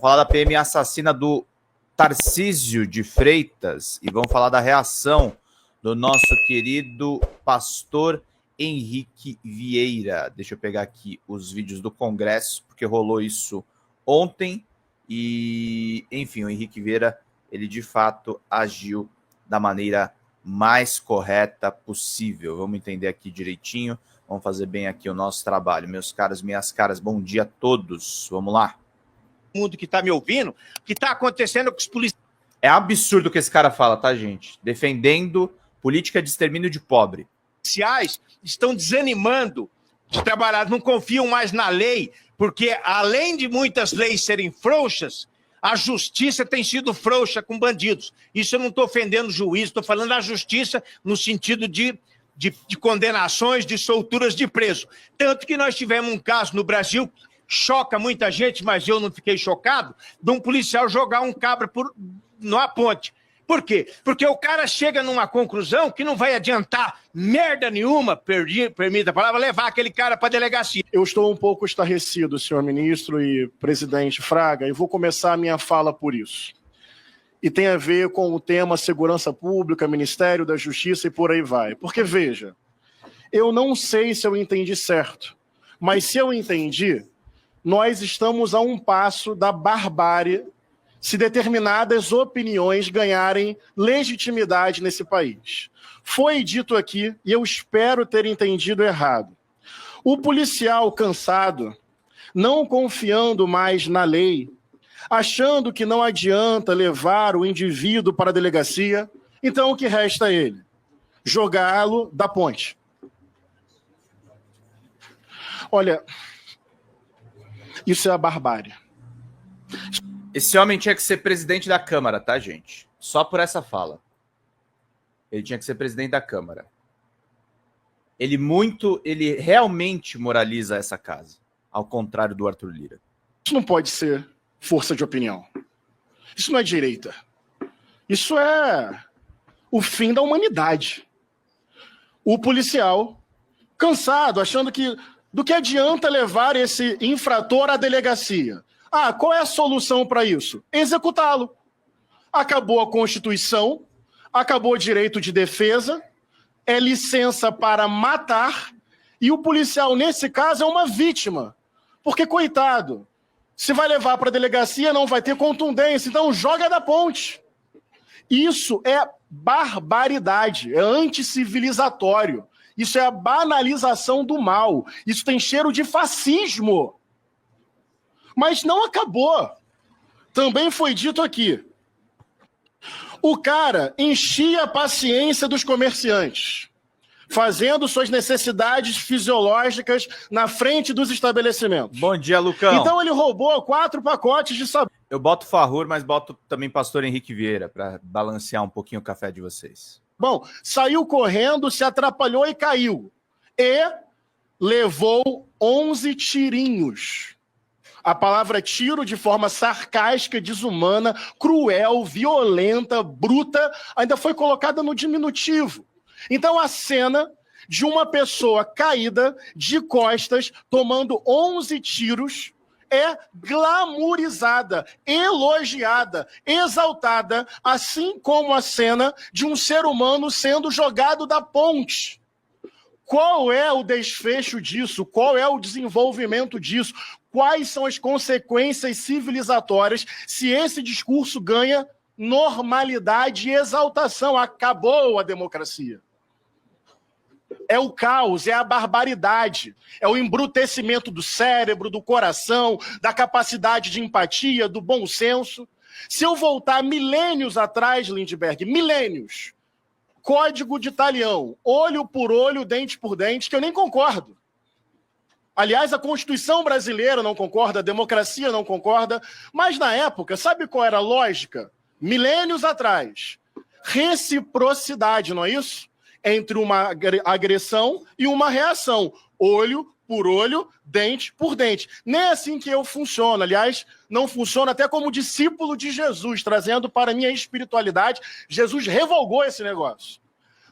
falar da PM assassina do Tarcísio de Freitas e vamos falar da reação do nosso querido pastor Henrique Vieira. Deixa eu pegar aqui os vídeos do Congresso, porque rolou isso ontem e, enfim, o Henrique Vieira, ele de fato agiu da maneira mais correta possível. Vamos entender aqui direitinho, vamos fazer bem aqui o nosso trabalho. Meus caros, minhas caras, bom dia a todos. Vamos lá. Mundo que está me ouvindo, o que está acontecendo com os policiais. É absurdo o que esse cara fala, tá, gente? Defendendo política de extermínio de pobre. Policiais estão desanimando de trabalhar, não confiam mais na lei, porque além de muitas leis serem frouxas, a justiça tem sido frouxa com bandidos. Isso eu não estou ofendendo o juiz, estou falando da justiça no sentido de condenações, de solturas de preso. Tanto que nós tivemos um caso no Brasil, choca muita gente, mas eu não fiquei chocado, de um policial jogar um cabra numa ponte. Por quê? Porque o cara chega numa conclusão que não vai adiantar merda nenhuma, permita a palavra, levar aquele cara para a delegacia. Eu estou um pouco estarrecido, senhor ministro e presidente Fraga, e vou começar a minha fala por isso. E tem a ver com o tema segurança pública, Ministério da Justiça e por aí vai. Porque, veja, eu não sei se eu entendi certo, mas se eu entendi, nós estamos a um passo da barbárie se determinadas opiniões ganharem legitimidade nesse país. Foi dito aqui, e eu espero ter entendido errado, o policial cansado, não confiando mais na lei, achando que não adianta levar o indivíduo para a delegacia, então o que resta a ele? Jogá-lo da ponte. Olha, isso é a barbárie. Esse homem tinha que ser presidente da Câmara, tá, gente? Só por essa fala. Ele tinha que ser presidente da Câmara. Ele realmente moraliza essa casa, ao contrário do Arthur Lira. Isso não pode ser força de opinião. Isso não é direita. Isso é o fim da humanidade. O policial, cansado, achando que do que adianta levar esse infrator à delegacia? Ah, qual é a solução para isso? Executá-lo. Acabou a Constituição, acabou o direito de defesa, é licença para matar, e o policial, nesse caso, é uma vítima. Porque, coitado, se vai levar para a delegacia, não vai ter contundência, então joga da ponte. Isso é barbaridade, é anticivilizatório. Isso é a banalização do mal. Isso tem cheiro de fascismo. Mas não acabou. Também foi dito aqui. O cara enchia a paciência dos comerciantes, fazendo suas necessidades fisiológicas na frente dos estabelecimentos. Bom dia, Lucão. Então ele roubou 4 pacotes de sabão. Eu boto Farrur, mas boto também pastor Henrique Vieira, para balancear um pouquinho o café de vocês. Bom, saiu correndo, se atrapalhou e caiu. E levou 11 tirinhos. A palavra tiro, de forma sarcástica, desumana, cruel, violenta, bruta, ainda foi colocada no diminutivo. Então, a cena de uma pessoa caída, de costas, tomando 11 tiros, é glamourizada, elogiada, exaltada, assim como a cena de um ser humano sendo jogado da ponte. Qual é o desfecho disso? Qual é o desenvolvimento disso? Quais são as consequências civilizatórias se esse discurso ganha normalidade e exaltação? Acabou a democracia. É o caos, é a barbaridade, é o embrutecimento do cérebro, do coração, da capacidade de empatia, do bom senso. Se eu voltar milênios atrás, Lindbergh, milênios, Código de Talião, olho por olho, dente por dente, que eu nem concordo. Aliás, a Constituição brasileira não concorda, a democracia não concorda, mas na época, sabe qual era a lógica? Milênios atrás, reciprocidade, não é isso? Entre uma agressão e uma reação. Olho por olho, dente por dente. Nem é assim que eu funciono. Aliás, não funciona até como discípulo de Jesus, trazendo para a minha espiritualidade. Jesus revogou esse negócio.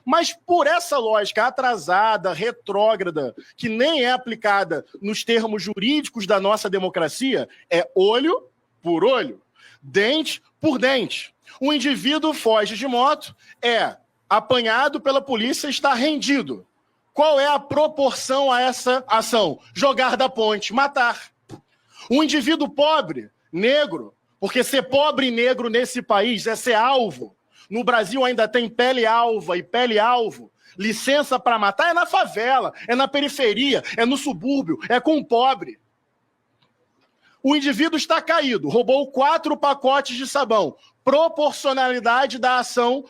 Mas por essa lógica atrasada, retrógrada, que nem é aplicada nos termos jurídicos da nossa democracia, é olho por olho, dente por dente. O indivíduo foge de moto, é apanhado pela polícia e está rendido. Qual é a proporção a essa ação? Jogar da ponte, matar. Um indivíduo pobre, negro, porque ser pobre e negro nesse país é ser alvo. No Brasil ainda tem pele alva e pele alvo. Licença para matar é na favela, é na periferia, é no subúrbio, é com o pobre. O indivíduo está caído, roubou 4 pacotes de sabão. Proporcionalidade da ação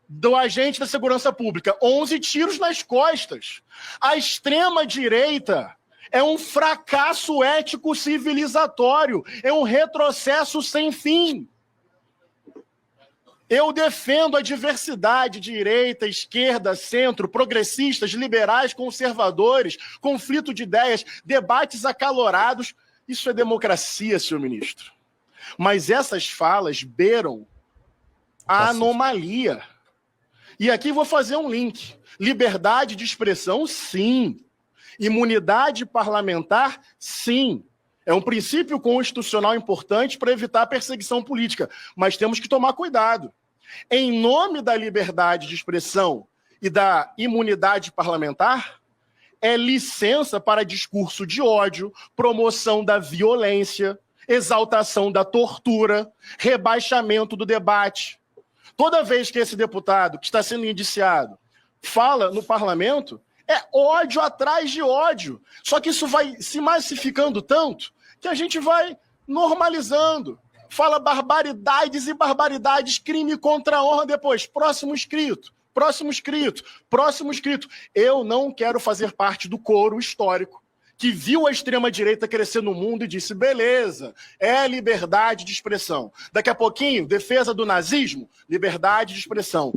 do agente da segurança pública, 11 tiros nas costas. A extrema-direita é um fracasso ético civilizatório, é um retrocesso sem fim. Eu defendo a diversidade, direita, esquerda, centro, progressistas, liberais, conservadores, conflito de ideias, debates acalorados. Isso é democracia, senhor ministro. Mas essas falas beiram a anomalia. E aqui vou fazer um link. Liberdade de expressão, sim. Imunidade parlamentar, sim. É um princípio constitucional importante para evitar a perseguição política, mas temos que tomar cuidado. Em nome da liberdade de expressão e da imunidade parlamentar, é licença para discurso de ódio, promoção da violência, exaltação da tortura, rebaixamento do debate. Toda vez que esse deputado que está sendo indiciado fala no parlamento, é ódio atrás de ódio. Só que isso vai se massificando tanto que a gente vai normalizando. Fala barbaridades e barbaridades, crime contra a honra depois. Próximo escrito, próximo escrito, próximo escrito. Eu não quero fazer parte do coro histórico que viu a extrema-direita crescer no mundo e disse, beleza, é liberdade de expressão. Daqui a pouquinho, defesa do nazismo, liberdade de expressão.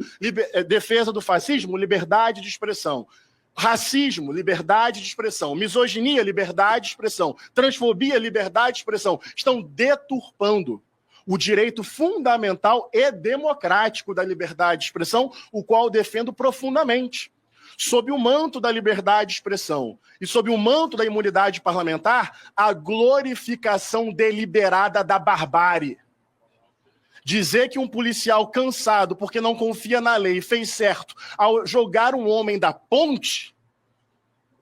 Defesa do fascismo, liberdade de expressão. Racismo, liberdade de expressão. Misoginia, liberdade de expressão. Transfobia, liberdade de expressão. Estão deturpando o direito fundamental e democrático da liberdade de expressão, o qual defendo profundamente. Sob o manto da liberdade de expressão e sob o manto da imunidade parlamentar, a glorificação deliberada da barbárie. Dizer que um policial cansado porque não confia na lei fez certo ao jogar um homem da ponte,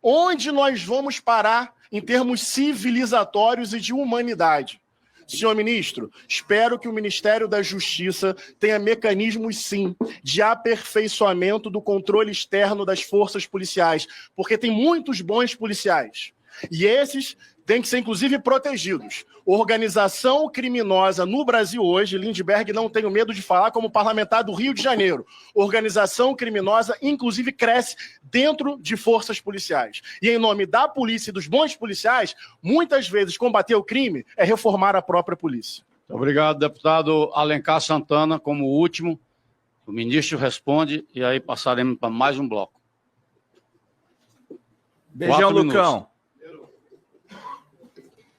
onde nós vamos parar em termos civilizatórios e de humanidade? Senhor ministro, espero que o Ministério da Justiça tenha mecanismos, sim, de aperfeiçoamento do controle externo das forças policiais, porque tem muitos bons policiais. E esses têm que ser, inclusive, protegidos. Organização criminosa no Brasil hoje, Lindbergh não tenho medo de falar como parlamentar do Rio de Janeiro, organização criminosa, inclusive, cresce dentro de forças policiais. E em nome da polícia e dos bons policiais, muitas vezes combater o crime é reformar a própria polícia. Muito obrigado, deputado Alencar Santana. Como último, o ministro responde e aí passaremos para mais um bloco. Beijão, Lucão.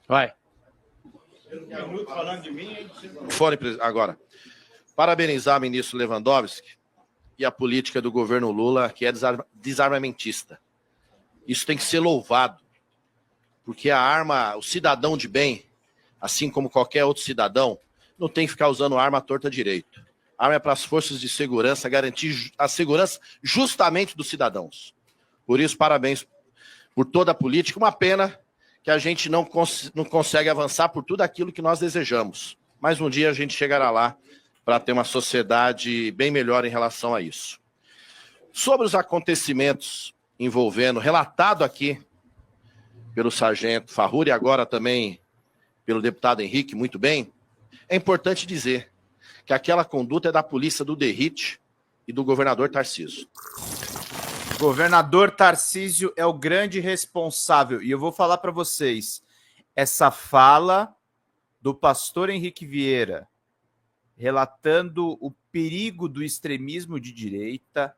Vai. Fone agora. Parabenizar o ministro Lewandowski e a política do governo Lula, que é desarmamentista. Isso tem que ser louvado, porque a arma, o cidadão de bem, assim como qualquer outro cidadão, não tem que ficar usando arma à torta direito. A arma é para as forças de segurança garantir a segurança justamente dos cidadãos. Por isso, parabéns por toda a política. Uma pena que a gente não consegue avançar por tudo aquilo que nós desejamos. Mas um dia a gente chegará lá para ter uma sociedade bem melhor em relação a isso. Sobre os acontecimentos envolvendo, relatado aqui pelo sargento Farruri e agora também pelo deputado Henrique, muito bem, é importante dizer que aquela conduta é da polícia do DERIT e do governador Tarcísio. Governador Tarcísio é o grande responsável. E eu vou falar para vocês, essa fala do pastor Henrique Vieira, relatando o perigo do extremismo de direita,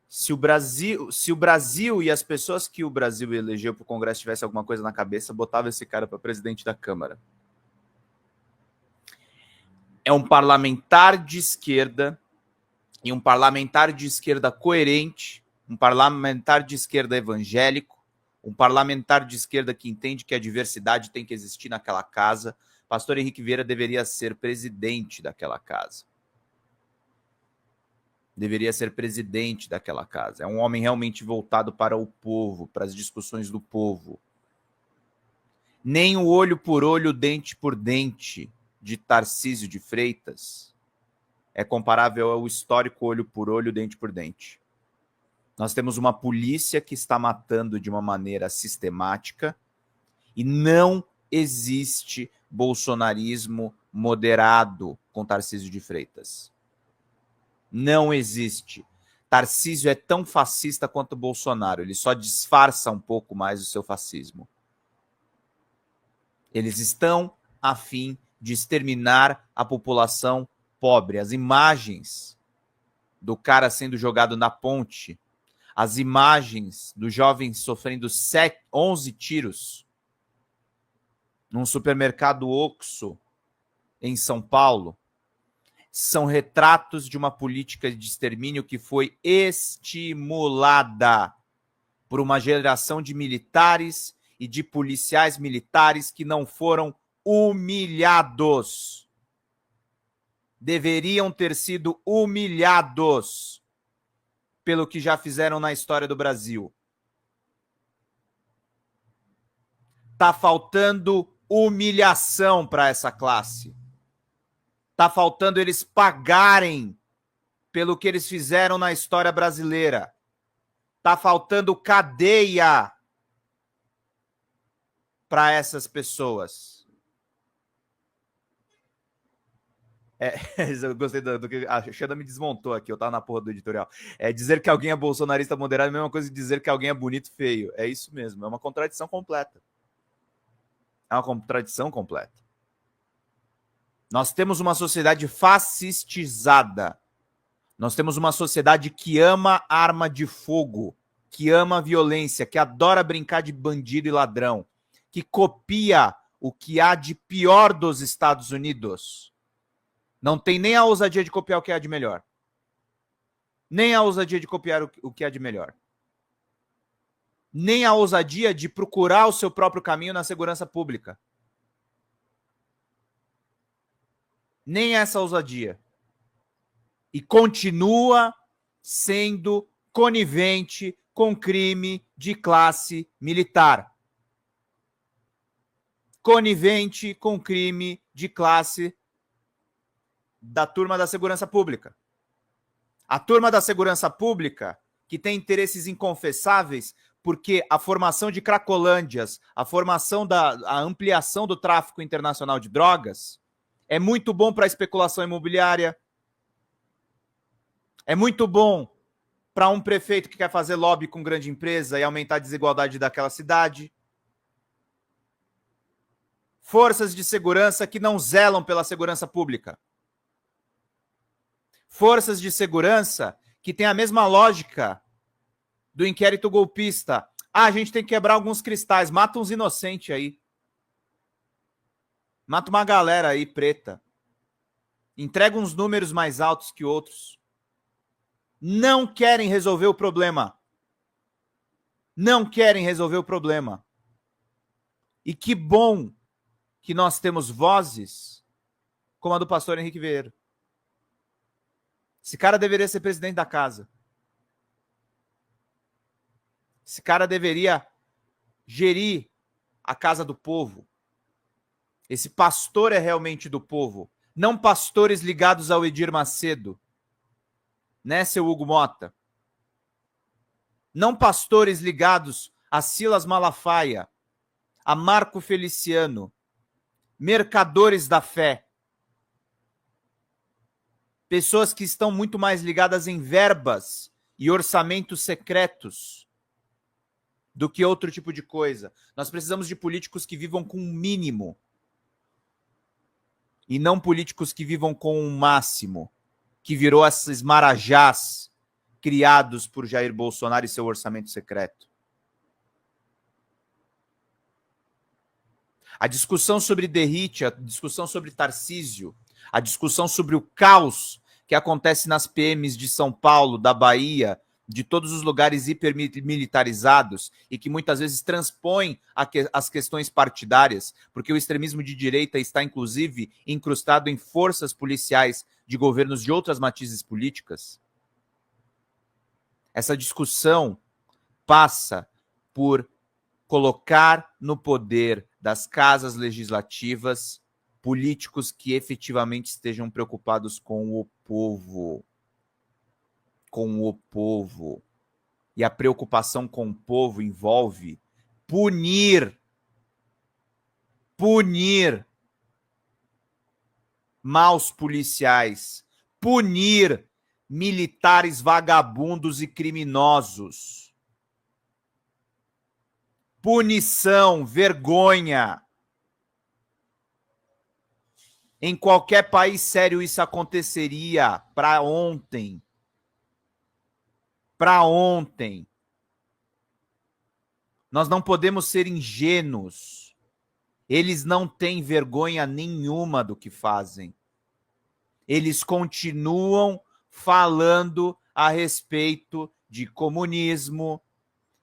se o Brasil e as pessoas que o Brasil elegeu para o Congresso tivessem alguma coisa na cabeça, botava esse cara para presidente da Câmara. É um parlamentar de esquerda, e um parlamentar de esquerda coerente, um parlamentar de esquerda evangélico, um parlamentar de esquerda que entende que a diversidade tem que existir naquela casa, Pastor Henrique Vieira deveria ser presidente daquela casa. Deveria ser presidente daquela casa. É um homem realmente voltado para o povo, para as discussões do povo. Nem o olho por olho, dente por dente de Tarcísio de Freitas é comparável ao histórico olho por olho, dente por dente. Nós temos uma polícia que está matando de uma maneira sistemática e não existe bolsonarismo moderado com Tarcísio de Freitas. Não existe. Tarcísio é tão fascista quanto Bolsonaro. Ele só disfarça um pouco mais o seu fascismo. Eles estão a fim de exterminar a população pobre. As imagens do cara sendo jogado na ponte, as imagens do jovem sofrendo 11 tiros num supermercado Oxxo em São Paulo, são retratos de uma política de extermínio que foi estimulada por uma geração de militares e de policiais militares que não foram humilhados. Deveriam ter sido humilhados pelo que já fizeram na história do Brasil. Tá faltando humilhação para essa classe. Tá faltando eles pagarem pelo que eles fizeram na história brasileira. Tá faltando cadeia para essas pessoas. Eu gostei do que a Xanda me desmontou aqui, eu tava na porra do editorial. Dizer que alguém é bolsonarista moderado é a mesma coisa que dizer que alguém é bonito feio. É isso mesmo, é uma contradição completa. É uma contradição completa. Nós temos uma sociedade fascistizada. Nós temos uma sociedade que ama arma de fogo, que ama violência, que adora brincar de bandido e ladrão, que copia o que há de pior dos Estados Unidos. Não tem nem a ousadia de copiar o que há de melhor. Nem a ousadia de copiar o que há de melhor. Nem a ousadia de procurar o seu próprio caminho na segurança pública. Nem essa ousadia. E continua sendo conivente com crime de classe militar. Conivente com crime de classe da turma da segurança pública. A turma da segurança pública que tem interesses inconfessáveis porque a formação de cracolândias, a ampliação do tráfico internacional de drogas é muito bom para a especulação imobiliária, é muito bom para um prefeito que quer fazer lobby com grande empresa e aumentar a desigualdade daquela cidade. Forças de segurança que não zelam pela segurança pública. Forças de segurança que têm a mesma lógica do inquérito golpista. A gente tem que quebrar alguns cristais, mata uns inocentes aí. Mata uma galera aí preta. Entrega uns números mais altos que outros. Não querem resolver o problema. Não querem resolver o problema. E que bom que nós temos vozes como a do pastor Henrique Vieira. Esse cara deveria ser presidente da casa. Esse cara deveria gerir a casa do povo. Esse pastor é realmente do povo. Não pastores ligados ao Edir Macedo. Né, seu Hugo Mota? Não pastores ligados a Silas Malafaia, a Marco Feliciano. Mercadores da fé. Pessoas que estão muito mais ligadas em verbas e orçamentos secretos do que outro tipo de coisa. Nós precisamos de políticos que vivam com o mínimo e não políticos que vivam com o máximo, que virou esses marajás criados por Jair Bolsonaro e seu orçamento secreto. A discussão sobre Derrite, a discussão sobre Tarcísio, a discussão sobre o caos que acontece nas PMs de São Paulo, da Bahia, de todos os lugares hipermilitarizados e que muitas vezes transpõem as questões partidárias, porque o extremismo de direita está, inclusive, incrustado em forças policiais de governos de outras matizes políticas. Essa discussão passa por colocar no poder das casas legislativas políticos que efetivamente estejam preocupados com o povo. Com o povo. E a preocupação com o povo envolve punir maus policiais, punir militares vagabundos e criminosos. Punição, vergonha. Em qualquer país sério isso aconteceria para ontem. Para ontem. Nós não podemos ser ingênuos. Eles não têm vergonha nenhuma do que fazem. Eles continuam falando a respeito de comunismo.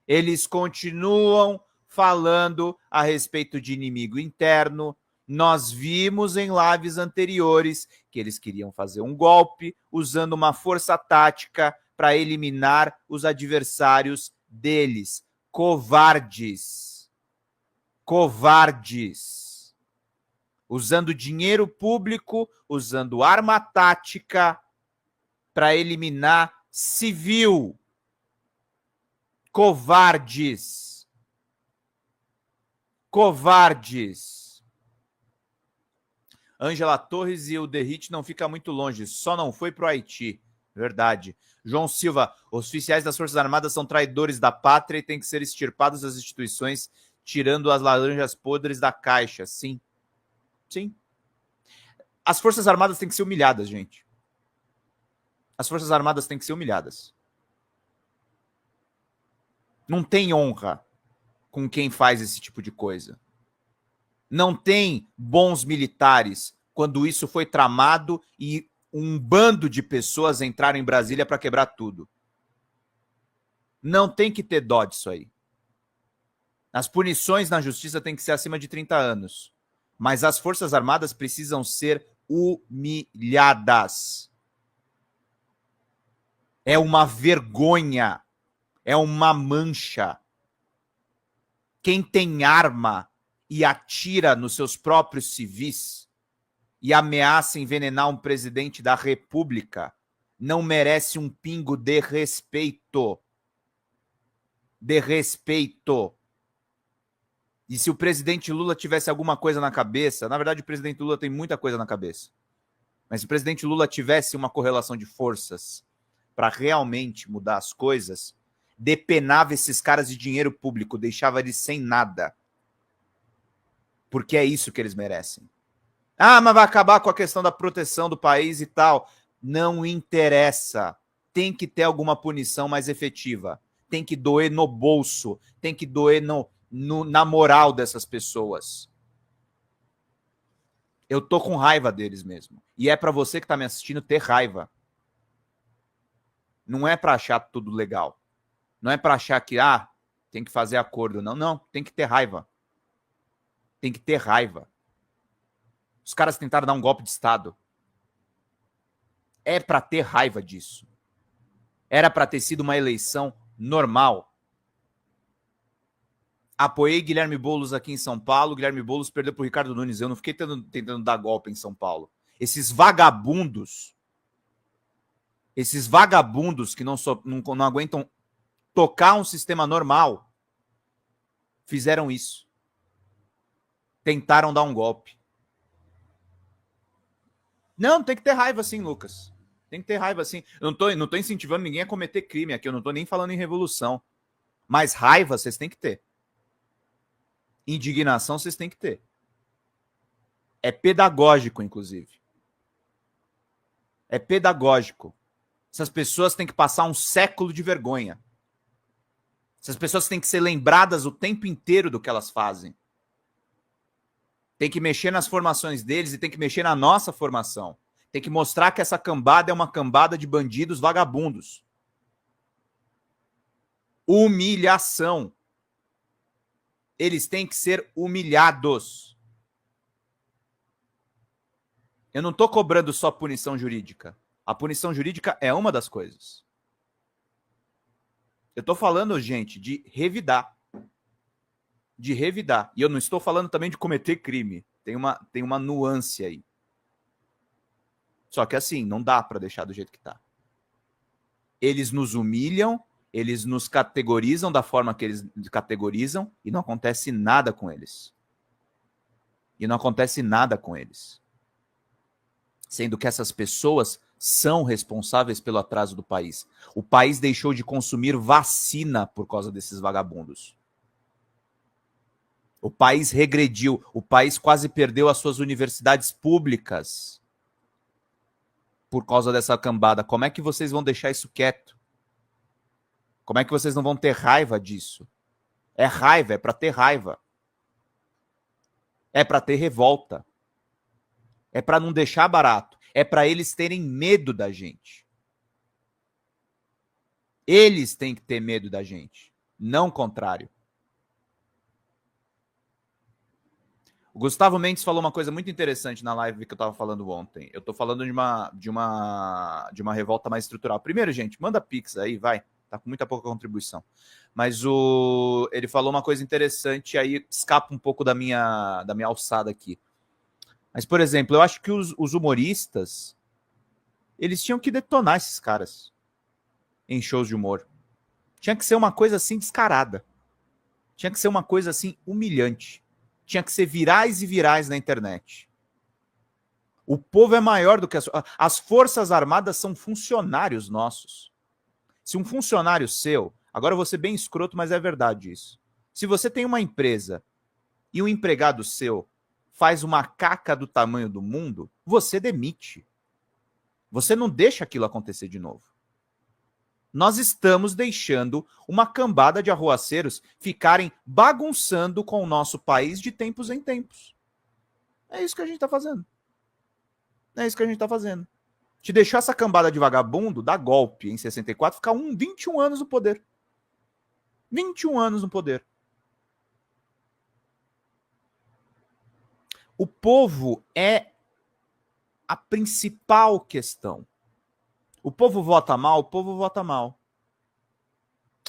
Eles continuam falando a respeito de inimigo interno. Nós vimos em lives anteriores que eles queriam fazer um golpe usando uma força tática para eliminar os adversários deles. Covardes. Covardes. Usando dinheiro público, usando arma tática para eliminar civil. Covardes. Covardes. Ângela Torres e o Derrite não fica muito longe, só não foi pro Haiti. Verdade. João Silva, os oficiais das Forças Armadas são traidores da pátria e têm que ser extirpados das instituições, tirando as laranjas podres da caixa. Sim. Sim. As Forças Armadas têm que ser humilhadas, gente. As Forças Armadas têm que ser humilhadas. Não tem honra com quem faz esse tipo de coisa. Não tem bons militares quando isso foi tramado e um bando de pessoas entraram em Brasília para quebrar tudo. Não tem que ter dó disso aí. As punições na justiça têm que ser acima de 30 anos. Mas as Forças Armadas precisam ser humilhadas. É uma vergonha. É uma mancha. Quem tem arma e atira nos seus próprios civis e ameaça envenenar um presidente da República não merece um pingo de respeito. De respeito. E se o presidente Lula tivesse alguma coisa na cabeça, na verdade o presidente Lula tem muita coisa na cabeça, mas se o presidente Lula tivesse uma correlação de forças para realmente mudar as coisas, depenava esses caras de dinheiro público, deixava eles sem nada. Porque é isso que eles merecem. Ah, mas vai acabar com a questão da proteção do país e tal. Não interessa. Tem que ter alguma punição mais efetiva. Tem que doer no bolso. Tem que doer na moral dessas pessoas. Eu tô com raiva deles mesmo. E é para você que tá me assistindo ter raiva. Não é para achar tudo legal. Não é para achar que, tem que fazer acordo. Não, não. Tem que ter raiva. Tem que ter raiva. Os caras tentaram dar um golpe de Estado. É para ter raiva disso. Era para ter sido uma eleição normal. Apoiei Guilherme Boulos aqui em São Paulo. Guilherme Boulos perdeu para o Ricardo Nunes. Eu não fiquei tentando dar golpe em São Paulo. Esses vagabundos que não aguentam tocar um sistema normal fizeram isso. Tentaram dar um golpe. Não, tem que ter raiva sim, Lucas. Tem que ter raiva sim. Eu não tô incentivando ninguém a cometer crime aqui. Eu não tô nem falando em revolução. Mas raiva vocês têm que ter. Indignação vocês têm que ter. É pedagógico, inclusive. É pedagógico. Essas pessoas têm que passar um século de vergonha. Essas pessoas têm que ser lembradas o tempo inteiro do que elas fazem. Tem que mexer nas formações deles e tem que mexer na nossa formação. Tem que mostrar que essa cambada é uma cambada de bandidos vagabundos. Humilhação. Eles têm que ser humilhados. Eu não estou cobrando só punição jurídica. A punição jurídica é uma das coisas. Eu estou falando, gente, de revidar. De revidar. E eu não estou falando também de cometer crime. Tem uma nuance aí. Só que assim, não dá para deixar do jeito que está. Eles nos humilham, eles nos categorizam da forma que eles categorizam e não acontece nada com eles. E não acontece nada com eles. Sendo que essas pessoas são responsáveis pelo atraso do país. O país deixou de consumir vacina por causa desses vagabundos. O país regrediu, o país quase perdeu as suas universidades públicas por causa dessa cambada. Como é que vocês vão deixar isso quieto? Como é que vocês não vão ter raiva disso? É raiva, é para ter raiva. É para ter revolta. É para não deixar barato. É para eles terem medo da gente. Eles têm que ter medo da gente, não o contrário. O Gustavo Mendes falou uma coisa muito interessante na live que eu estava falando ontem. Eu estou falando de uma revolta mais estrutural. Primeiro, gente, manda pix aí, vai. Tá com muita pouca contribuição. Mas ele falou uma coisa interessante, aí escapa um pouco da minha alçada aqui. Mas, por exemplo, eu acho que os humoristas, eles tinham que detonar esses caras em shows de humor. Tinha que ser uma coisa assim descarada. Tinha que ser uma coisa assim humilhante. Tinha que ser virais e virais na internet. O povo é maior do que as Forças Armadas são funcionários nossos. Se um funcionário seu, agora eu vou ser bem escroto, mas é verdade isso. Se você tem uma empresa e um empregado seu faz uma caca do tamanho do mundo, você demite. Você não deixa aquilo acontecer de novo. Nós estamos deixando uma cambada de arruaceiros ficarem bagunçando com o nosso país de tempos em tempos. É isso que a gente está fazendo. É isso que a gente está fazendo. Te deixar essa cambada de vagabundo, dar golpe em 64, ficar 21 anos no poder. 21 anos no poder. O povo é a principal questão. O povo vota mal, o povo vota mal.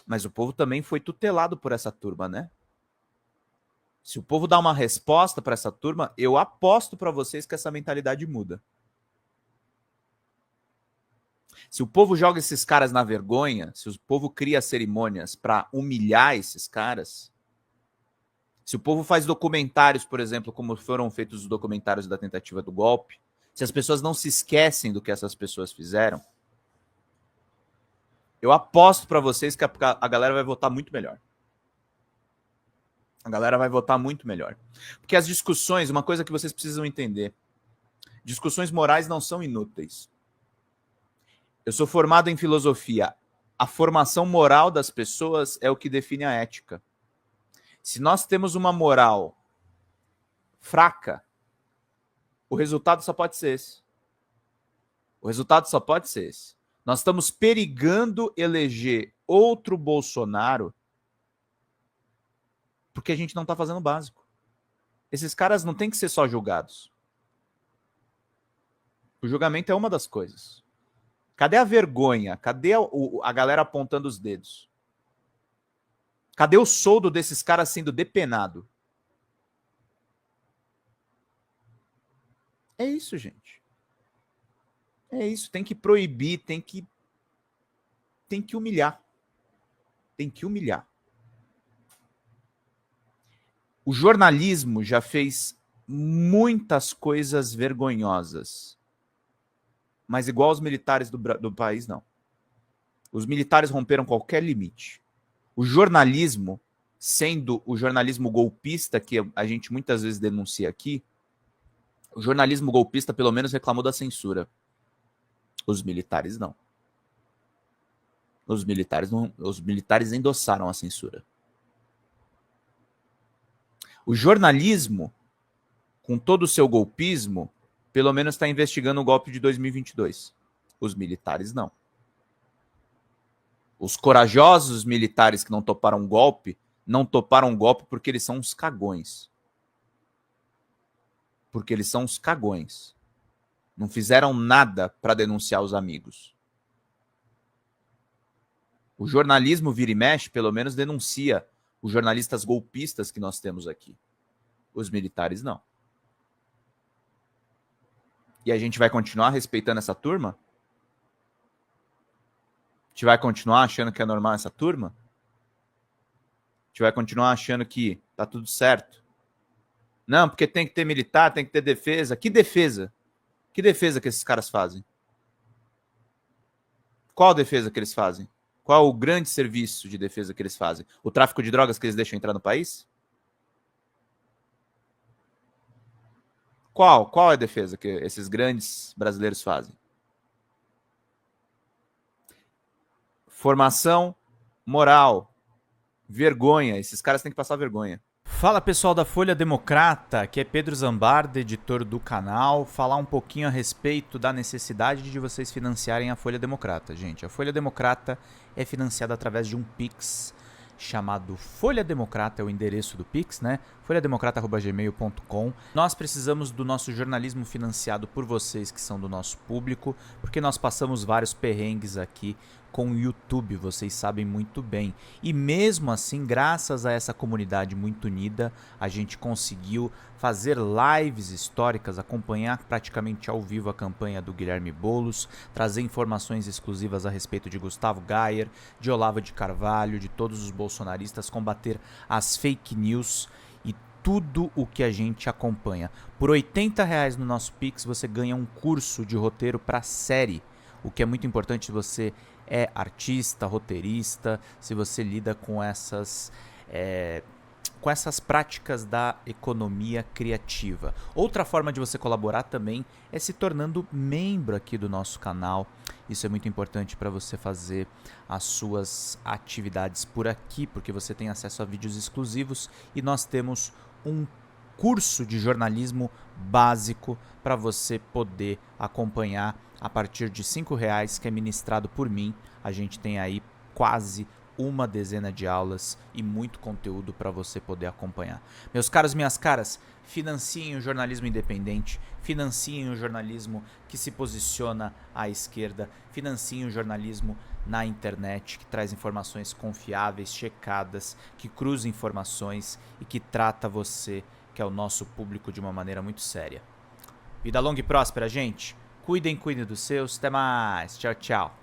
Mas o povo também foi tutelado por essa turma, né? Se o povo dá uma resposta para essa turma, eu aposto para vocês que essa mentalidade muda. Se o povo joga esses caras na vergonha, se o povo cria cerimônias para humilhar esses caras, se o povo faz documentários, por exemplo, como foram feitos os documentários da tentativa do golpe, se as pessoas não se esquecem do que essas pessoas fizeram, eu aposto para vocês que a galera vai votar muito melhor. A galera vai votar muito melhor. Porque as discussões, uma coisa que vocês precisam entender, discussões morais não são inúteis. Eu sou formado em filosofia. A formação moral das pessoas é o que define a ética. Se nós temos uma moral fraca, o resultado só pode ser esse. O resultado só pode ser esse. Nós estamos perigando eleger outro Bolsonaro porque a gente não está fazendo o básico. Esses caras não têm que ser só julgados. O julgamento é uma das coisas. Cadê a vergonha? Cadê a galera apontando os dedos? Cadê o soldo desses caras sendo depenado? É isso, gente. É isso. Tem que proibir, tem que humilhar. Tem que humilhar. O jornalismo já fez muitas coisas vergonhosas. Mas igual os militares do país, não. Os militares romperam qualquer limite. O jornalismo, sendo o jornalismo golpista, que a gente muitas vezes denuncia aqui, o jornalismo golpista pelo menos reclamou da censura. Os militares não. Os militares endossaram a censura. O jornalismo, com todo o seu golpismo, pelo menos está investigando o golpe de 2022. Os militares não. Os corajosos militares que não toparam golpe, não toparam golpe porque eles são uns cagões. Porque eles são uns cagões. Não fizeram nada para denunciar os amigos. O jornalismo vira e mexe, pelo menos denuncia os jornalistas golpistas que nós temos aqui. Os militares não. E a gente vai continuar respeitando essa turma? A gente vai continuar achando que é normal essa turma? A gente vai continuar achando que tá tudo certo? Não, porque tem que ter militar, tem que ter defesa. Que defesa? Que defesa que esses caras fazem? Qual defesa que eles fazem? Qual o grande serviço de defesa que eles fazem? O tráfico de drogas que eles deixam entrar no país? Qual é a defesa que esses grandes brasileiros fazem? Formação moral, vergonha. Esses caras têm que passar vergonha. Fala pessoal da Folha Democrata, aqui é Pedro Zambarda, editor do canal, falar um pouquinho a respeito da necessidade de vocês financiarem a Folha Democrata. Gente, a Folha Democrata é financiada através de um Pix chamado Folha Democrata, é o endereço do Pix, né? folhademocrata@gmail.com. Nós precisamos do nosso jornalismo financiado por vocês que são do nosso público, porque nós passamos vários perrengues aqui com o YouTube, vocês sabem muito bem. E mesmo assim, graças a essa comunidade muito unida, a gente conseguiu fazer lives históricas, acompanhar praticamente ao vivo a campanha do Guilherme Boulos, trazer informações exclusivas a respeito de Gustavo Gayer, de Olavo de Carvalho, de todos os bolsonaristas, combater as fake news e tudo o que a gente acompanha. Por R$80 no nosso Pix, você ganha um curso de roteiro para série, o que é muito importante se você é artista, roteirista, se você lida com essas práticas da economia criativa. Outra forma de você colaborar também é se tornando membro aqui do nosso canal. Isso é muito importante para você fazer as suas atividades por aqui, porque você tem acesso a vídeos exclusivos e nós temos um curso de jornalismo básico para você poder acompanhar a partir de R$5, que é ministrado por mim. A gente tem aí quase uma dezena de aulas e muito conteúdo para você poder acompanhar. Meus caros, minhas caras, financiem o jornalismo independente, financiem o jornalismo que se posiciona à esquerda, financiem o jornalismo na internet, que traz informações confiáveis, checadas, que cruza informações e que trata você, que é o nosso público, de uma maneira muito séria. Vida longa e próspera, gente. Cuidem dos seus. Até mais. Tchau, tchau.